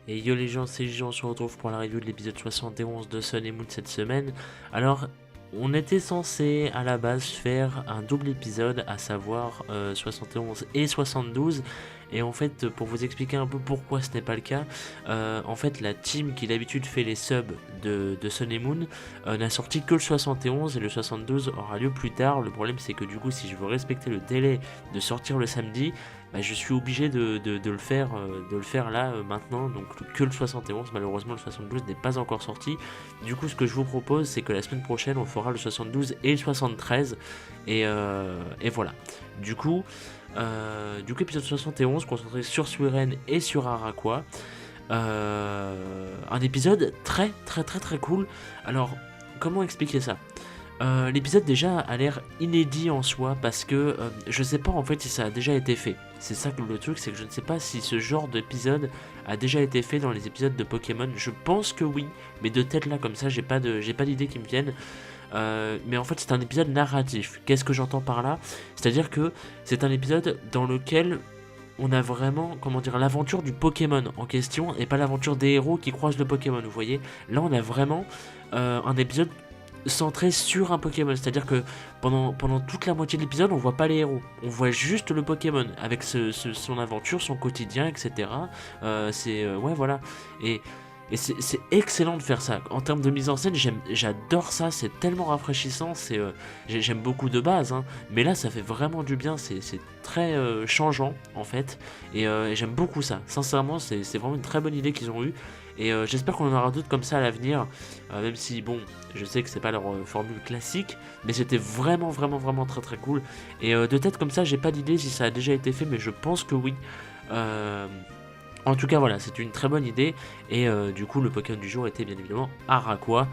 Et yo les gens, c'est Jean, on se retrouve pour la review de l'épisode 71 de Sun et Moon cette semaine. Alors, on était censé à la base faire un double épisode, à savoir 71 et 72. Et en fait, pour vous expliquer un peu pourquoi ce n'est pas le cas, en fait, la team qui d'habitude fait les subs de Sun et Moon n'a sorti que le 71 et le 72 aura lieu plus tard. Le problème, c'est que du coup, si je veux respecter le délai de sortir le samedi, bah, je suis obligé de le faire là maintenant, donc que le 71. Malheureusement le 72 n'est pas encore sorti. Du coup ce que je vous propose c'est que la semaine prochaine on fera le 72 et le 73 et voilà. Du coup épisode 71 concentré sur Suiren et sur Araqua. Un épisode très cool. Alors comment expliquer ça? L'épisode déjà a l'air inédit en soi parce que je sais pas en fait si ça a déjà été fait. C'est ça que le truc, c'est que je ne sais pas si ce genre d'épisode a déjà été fait dans les épisodes de Pokémon. Je pense que oui, mais de tête là comme ça, j'ai pas d'idées qui me viennent. Mais en fait, c'est un épisode narratif. Qu'est-ce que j'entends par là? C'est-à-dire que c'est un épisode dans lequel on a vraiment, comment dire, l'aventure du Pokémon en question et pas l'aventure des héros qui croisent le Pokémon. Vous voyez, là on a vraiment un épisode centré sur un Pokémon, c'est-à-dire que pendant toute la moitié de l'épisode on voit pas les héros, on voit juste le Pokémon avec son aventure, son quotidien, etc. Ouais voilà, et, et c'est excellent de faire ça. En termes de mise en scène, j'adore ça, c'est tellement rafraîchissant, j'aime beaucoup de base, hein, mais là ça fait vraiment du bien, c'est très changeant en fait, et j'aime beaucoup ça, sincèrement c'est vraiment une très bonne idée qu'ils ont eue. Et j'espère qu'on en aura d'autres comme ça à l'avenir, même si bon, je sais que c'est pas leur formule classique, mais c'était vraiment très cool. Et de tête comme ça, j'ai pas d'idée si ça a déjà été fait, mais je pense que oui. Euh, En tout cas voilà, c'est une très bonne idée. Et du coup le Pokémon du jour était bien évidemment Araqua.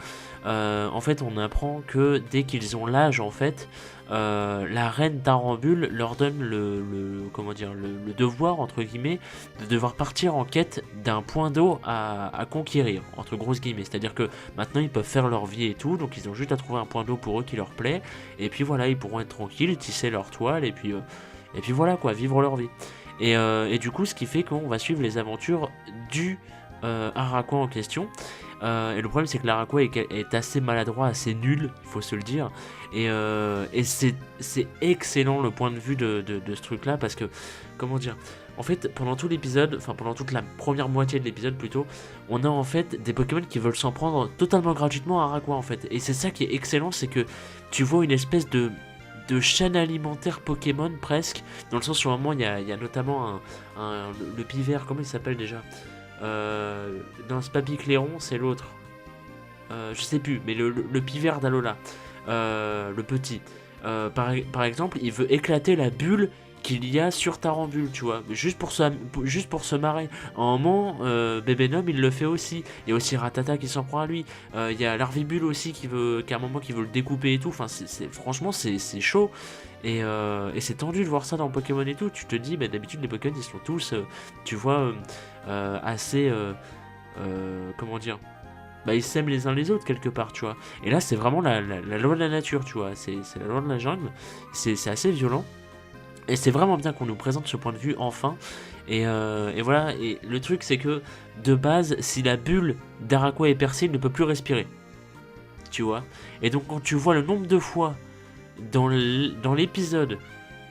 En fait on apprend que dès qu'ils ont l'âge en fait, la reine Tarambule leur donne comment dire, le devoir entre guillemets de devoir partir en quête d'un point d'eau à conquérir entre grosses guillemets. C'est-à-dire que maintenant ils peuvent faire leur vie et tout, donc ils ont juste à trouver un point d'eau pour eux qui leur plaît. Et puis voilà, ils pourront être tranquilles, tisser leur toile et puis voilà quoi, vivre leur vie. Et du coup, ce qui fait qu'on va suivre les aventures du Araqua en question. Et le problème, c'est que l'Araqua est assez maladroit, assez nul, il faut se le dire. Et c'est excellent le point de vue de ce truc-là, parce que, comment dire, en fait, pendant tout l'épisode, enfin pendant toute la première moitié de l'épisode plutôt, on a en fait des Pokémon qui veulent s'en prendre totalement gratuitement à Araqua en fait. Et c'est ça qui est excellent, c'est que tu vois une espèce de chaîne alimentaire Pokémon presque, dans le sens où à un moment il y a notamment le pivert, comment il s'appelle déjà, non c'est pas Picléron, c'est l'autre, je sais plus, mais le pivert d'Alola, le petit, par exemple il veut éclater la bulle qu'il y a sur Tarambule, tu vois, juste pour se marrer. À un moment, Bébénum il le fait aussi. Il y a aussi Ratata qui s'en prend à lui. Il y a Larvibule aussi qu'à un moment qui veut le découper et tout. Enfin, franchement, c'est chaud. Et c'est tendu de voir ça dans Pokémon et tout. Tu te dis, bah, d'habitude les Pokémon ils sont tous, tu vois, assez, comment dire, bah ils s'aiment les uns les autres quelque part, tu vois. Et là c'est vraiment la loi de la nature, tu vois. C'est la loi de la jungle. C'est assez violent. Et c'est vraiment bien qu'on nous présente ce point de vue enfin. Et voilà, et le truc c'est que de base, si la bulle d'Araqua est percée, il ne peut plus respirer. Tu vois. Et donc quand tu vois le nombre de fois dans l'épisode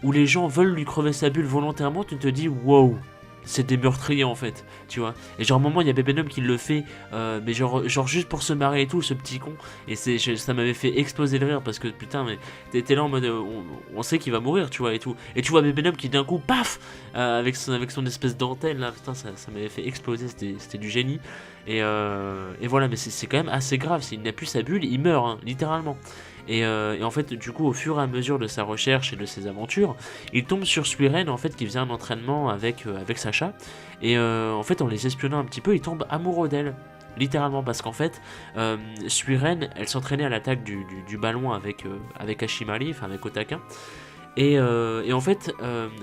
où les gens veulent lui crever sa bulle volontairement, tu te dis wow, c'est des meurtriers en fait, tu vois. Et genre, à un moment, il y a Bébénum qui le fait, mais genre juste pour se marrer et tout, ce petit con. Et ça m'avait fait exploser de rire parce que putain, mais t'étais là en mode, on sait qu'il va mourir, tu vois, et tout. Et tu vois Bébénum qui d'un coup, paf, avec son espèce d'antenne là, putain, ça m'avait fait exploser, c'était du génie. Et voilà, mais c'est quand même assez grave, s'il n'a plus sa bulle, il meurt, hein, littéralement. Et en fait, du coup, au fur et à mesure de sa recherche et de ses aventures, il tombe sur Suiren en fait qui faisait un entraînement avec Sacha. Et en fait, en les espionnant un petit peu, il tombe amoureux d'elle. Littéralement, parce qu'en fait, Suiren, elle s'entraînait à l'attaque du ballon avec Hashimali, enfin avec Otaka. Et en fait,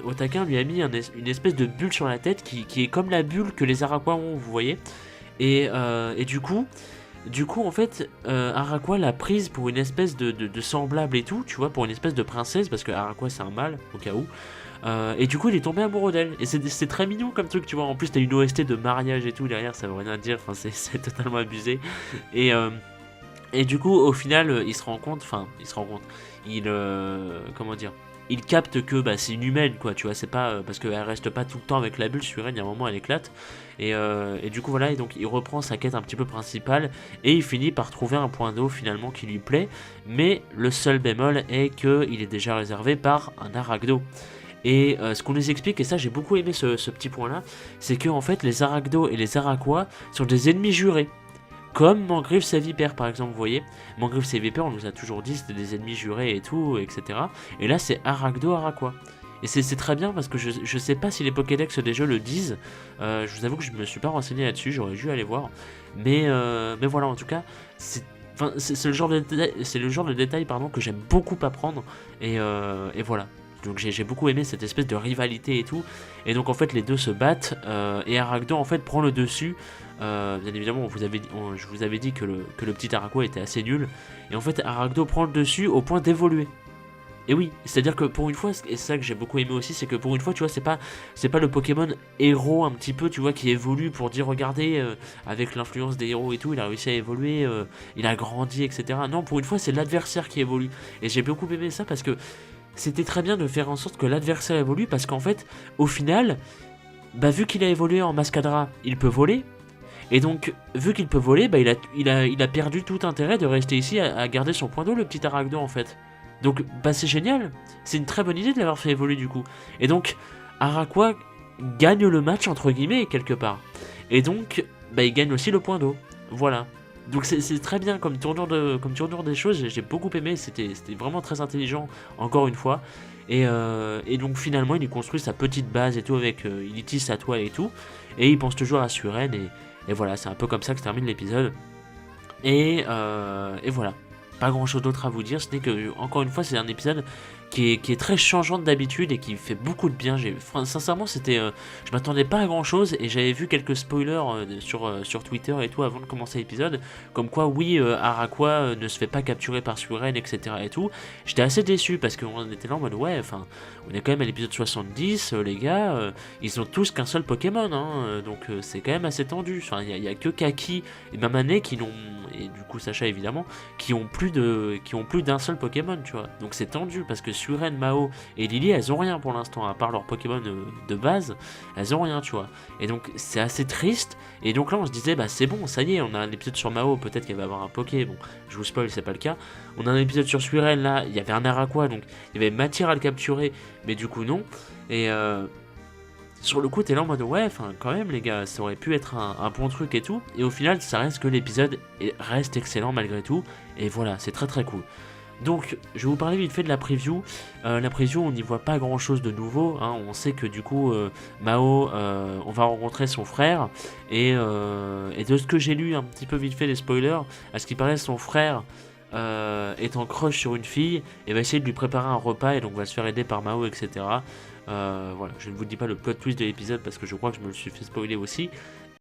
Otaka lui a mis une espèce de bulle sur la tête qui est comme la bulle que les Araquois ont, vous voyez. Et du coup, en fait, Araqua l'a prise pour une espèce de semblable et tout, tu vois, pour une espèce de princesse, parce que Araqua c'est un mâle, au cas où. Et du coup, il est tombé amoureux d'elle. Et c'est très mignon comme truc, tu vois. En plus, t'as une OST de mariage et tout derrière, ça veut rien dire. Enfin, c'est totalement abusé. Et, euh, et du coup, au final, il se rend compte, comment dire, il capte que bah, c'est une humaine, quoi, tu vois, c'est pas, parce qu'elle reste pas tout le temps avec la bulle, sur elle, il y a un moment, elle éclate, et du coup, voilà, et donc il reprend sa quête un petit peu principale, et il finit par trouver un point d'eau, finalement, qui lui plaît, mais le seul bémol est qu'il est déjà réservé par un Arachdo. Et ce qu'on nous explique, et ça j'ai beaucoup aimé ce petit point-là, c'est que en fait les Arachdos et les Araquois sont des ennemis jurés. Comme Mangriff et Vipère par exemple, vous voyez. Mangriff et Vipère, on nous a toujours dit c'était des ennemis jurés et tout, etc. Et là c'est Arachdo Araqua. Et c'est très bien parce que je sais pas si les Pokédex des jeux le disent. Je vous avoue que je me suis pas renseigné là-dessus, j'aurais dû aller voir. Mais voilà, en tout cas, c'est le genre de détail pardon, que j'aime beaucoup apprendre. Et voilà. Donc j'ai beaucoup aimé cette espèce de rivalité et tout. Et donc en fait les deux se battent et Arachdo en fait prend le dessus. Bien évidemment je vous avais dit que le petit Araqua était assez nul. Et en fait Arachdo prend le dessus au point d'évoluer. Et oui, c'est-à-dire que pour une fois, et c'est ça que j'ai beaucoup aimé aussi, c'est que pour une fois, tu vois, c'est pas le Pokémon héros un petit peu, tu vois, qui évolue pour dire, regardez, avec l'influence des héros et tout, il a réussi à évoluer, il a grandi, etc. Non, pour une fois, c'est l'adversaire qui évolue. Et j'ai beaucoup aimé ça parce que c'était très bien de faire en sorte que l'adversaire évolue, parce qu'en fait, au final, bah, vu qu'il a évolué en Mascadra, il peut voler. Et donc, vu qu'il peut voler, bah, il a perdu tout intérêt de rester ici à garder son point d'eau, le petit Arachdo, en fait. Donc, bah, c'est génial. C'est une très bonne idée de l'avoir fait évoluer, du coup. Et donc, Araqua gagne le match, entre guillemets, quelque part. Et donc, bah, il gagne aussi le point d'eau. Voilà. Donc, c'est très bien comme tournure des choses. J'ai beaucoup aimé. C'était vraiment très intelligent, encore une fois. Et donc, finalement, il construit sa petite base et tout, avec il utilise sa toile et tout. Et il pense toujours à Suren. Et voilà, c'est un peu comme ça que se termine l'épisode. Et voilà. Pas grand chose d'autre à vous dire, ce n'est que, encore une fois, c'est un épisode qui est très changeant d'habitude et qui fait beaucoup de bien. Sincèrement, je m'attendais pas à grand chose et j'avais vu quelques spoilers sur Twitter et tout avant de commencer l'épisode. Comme quoi, oui, Araqua ne se fait pas capturer par Suren, etc. et tout. J'étais assez déçu parce qu'on était là en mode, ouais, enfin, on est quand même à l'épisode 70, les gars, ils ont tous qu'un seul Pokémon, hein, donc c'est quand même assez tendu. Enfin, il y a que Kaki et Mamane qui n'ont, et du coup Sacha évidemment, qui ont plus d'un seul Pokémon, tu vois. Donc c'est tendu parce que Suren, Mao et Lily, elles ont rien pour l'instant, à part leur Pokémon de base, elles ont rien, tu vois. Et donc c'est assez triste. Et donc là on se disait, bah c'est bon, ça y est, on a un épisode sur Mao, peut-être qu'elle va avoir un Poké. Bon, je vous spoil, c'est pas le cas. On a un épisode sur Suren, là, il y avait un Araqua, donc il y avait matière à le capturer, mais du coup non. Et sur le coup, t'es là en mode ouais, enfin quand même les gars, ça aurait pu être un bon truc et tout. Et au final, ça reste que l'épisode reste excellent malgré tout. Et voilà, c'est très très cool. Donc, je vais vous parler vite fait de la preview. La preview, on n'y voit pas grand chose de nouveau, hein. On sait que du coup, Mao, on va rencontrer son frère. Et de ce que j'ai lu un petit peu vite fait des spoilers, à ce qui paraît, son frère est en crush sur une fille et va essayer de lui préparer un repas et donc va se faire aider par Mao, etc. Voilà, je ne vous dis pas le plot twist de l'épisode parce que je crois que je me le suis fait spoiler aussi.